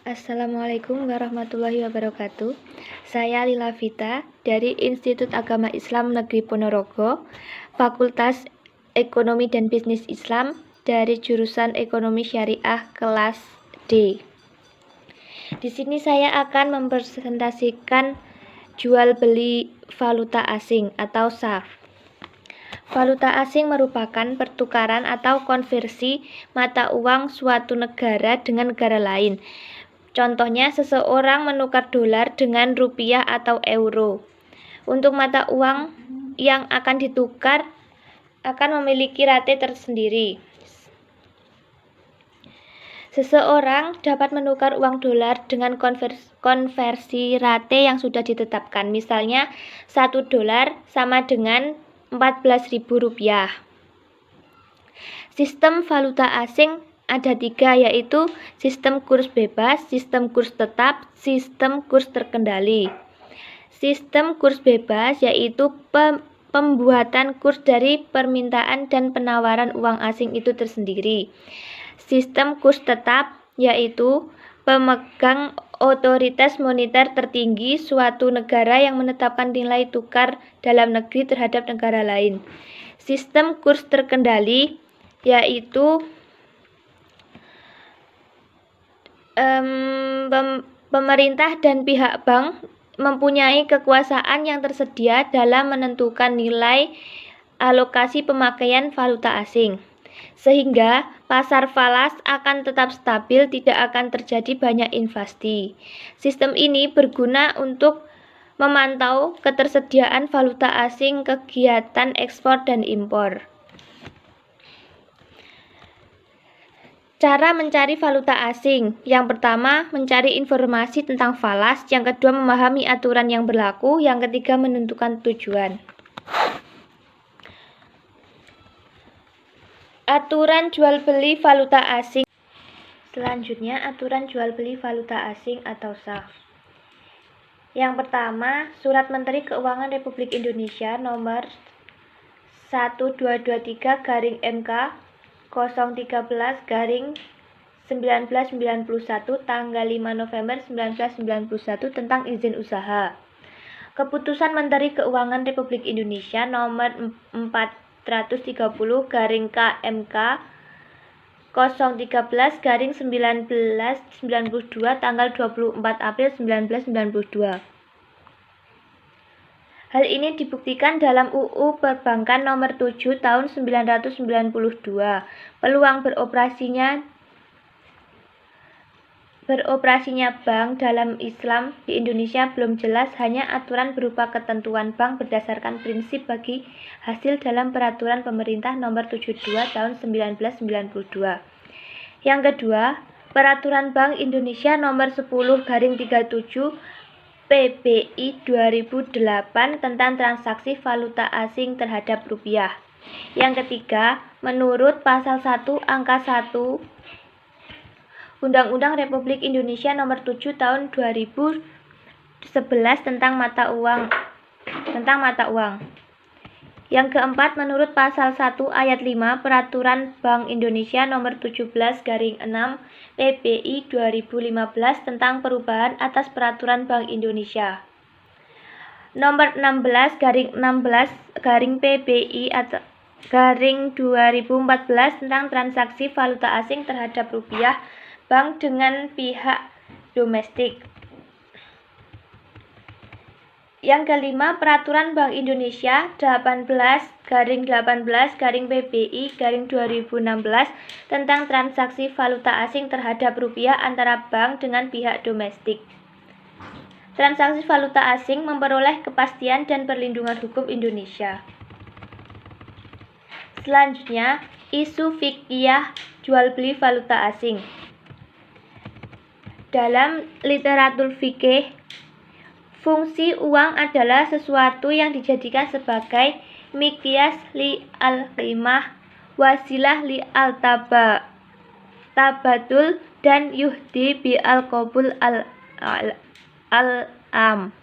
Assalamualaikum warahmatullahi wabarakatuh. Saya Lila Vita dari Institut Agama Islam Negeri Ponorogo, Fakultas Ekonomi dan Bisnis Islam dari jurusan Ekonomi Syariah kelas D. Di sini saya akan mempresentasikan jual beli valuta asing atau SAF. Valuta asing merupakan pertukaran atau konversi mata uang suatu negara dengan negara lain. Contohnya, seseorang menukar dolar dengan rupiah atau euro. Untuk mata uang yang akan ditukar akan memiliki rate tersendiri. Seseorang dapat menukar uang dolar dengan konversi rate yang sudah ditetapkan. Misalnya, 1 dolar sama dengan 14.000 rupiah. Sistem valuta asing ada 3, yaitu sistem kurs bebas, sistem kurs tetap, sistem kurs terkendali. Sistem kurs bebas yaitu pembuatan kurs dari permintaan dan penawaran uang asing itu tersendiri. Sistem kurs tetap yaitu pemegang otoritas moneter tertinggi suatu negara yang menetapkan nilai tukar dalam negeri terhadap negara lain. Sistem kurs terkendali yaitu pemerintah dan pihak bank mempunyai kekuasaan yang tersedia dalam menentukan nilai alokasi pemakaian valuta asing, sehingga pasar falas akan tetap stabil, tidak akan terjadi banyak invasi. Sistem ini berguna untuk memantau ketersediaan valuta asing, kegiatan ekspor dan impor. Cara mencari valuta asing. Yang pertama, mencari informasi tentang falas. Yang kedua, memahami aturan yang berlaku. Yang ketiga, menentukan tujuan. Aturan jual beli valuta asing. Selanjutnya, aturan jual beli valuta asing atau SAF. Yang pertama, Surat Menteri Keuangan Republik Indonesia nomor 1223/MK 013/1991 tanggal 5 November 1991 tentang izin usaha. Keputusan Menteri Keuangan Republik Indonesia nomor 430/KMK 013/1992 tanggal 24 April 1992. Hal ini dibuktikan dalam UU Perbankan nomor 7 tahun 1992. Peluang beroperasinya bank dalam Islam di Indonesia belum jelas, hanya aturan berupa ketentuan bank berdasarkan prinsip bagi hasil dalam peraturan pemerintah nomor 72 tahun 1992. Yang kedua, Peraturan Bank Indonesia nomor 10/37 PBI 2008 tentang transaksi valuta asing terhadap rupiah. Yang ketiga, menurut pasal 1 angka 1 Undang-Undang Republik Indonesia nomor 7 tahun 2011 tentang mata uang. Yang keempat, menurut pasal 1 ayat 5 Peraturan Bank Indonesia nomor 17/6 PBI 2015 tentang perubahan atas Peraturan Bank Indonesia nomor 16/PBI/2014 tentang transaksi valuta asing terhadap rupiah bank dengan pihak domestik. Yang kelima, Peraturan Bank Indonesia 18/18/PBI/2016 tentang transaksi valuta asing terhadap rupiah antara bank dengan pihak domestik. Transaksi valuta asing memperoleh kepastian dan perlindungan hukum Indonesia. Selanjutnya, isu fikih jual beli valuta asing. Dalam literatur fikih, fungsi uang adalah sesuatu yang dijadikan sebagai miqyas li al-qimah, wasilah li al-tabadul, dan yuhdi bi al-qabul al-am.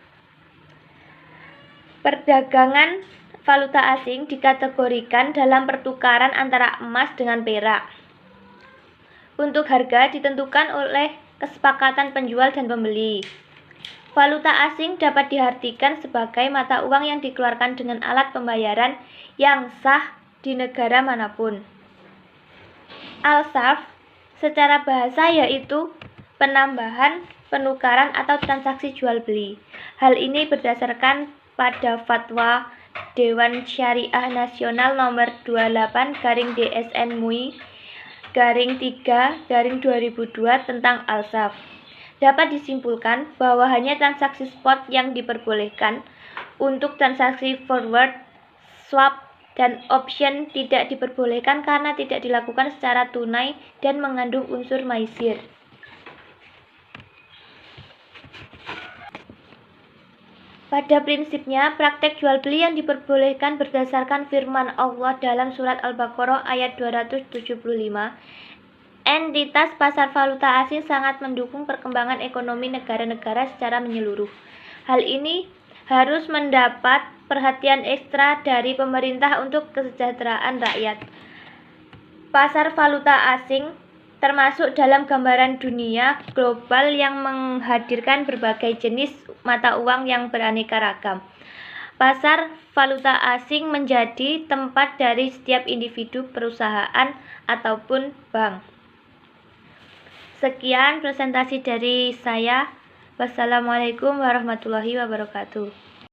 Perdagangan valuta asing dikategorikan dalam pertukaran antara emas dengan perak. Untuk harga ditentukan oleh kesepakatan penjual dan pembeli. Valuta asing dapat diartikan sebagai mata uang yang dikeluarkan dengan alat pembayaran yang sah di negara manapun. Al-sarf secara bahasa yaitu penambahan, penukaran atau transaksi jual beli. Hal ini berdasarkan pada fatwa Dewan Syariah Nasional nomor 28/DSN MUI /3/2002 tentang al-sarf. Dapat disimpulkan bahwa hanya transaksi spot yang diperbolehkan. Untuk transaksi forward, swap, dan option tidak diperbolehkan karena tidak dilakukan secara tunai dan mengandung unsur maisir. Pada prinsipnya, praktek jual beli yang diperbolehkan berdasarkan firman Allah dalam surat Al-Baqarah ayat 275. Entitas pasar valuta asing sangat mendukung perkembangan ekonomi negara-negara secara menyeluruh. Hal ini harus mendapat perhatian ekstra dari pemerintah untuk kesejahteraan rakyat. Pasar valuta asing termasuk dalam gambaran dunia global yang menghadirkan berbagai jenis mata uang yang beraneka ragam. Pasar valuta asing menjadi tempat dari setiap individu, perusahaan, ataupun bank. Sekian presentasi dari saya. Wassalamualaikum warahmatullahi wabarakatuh.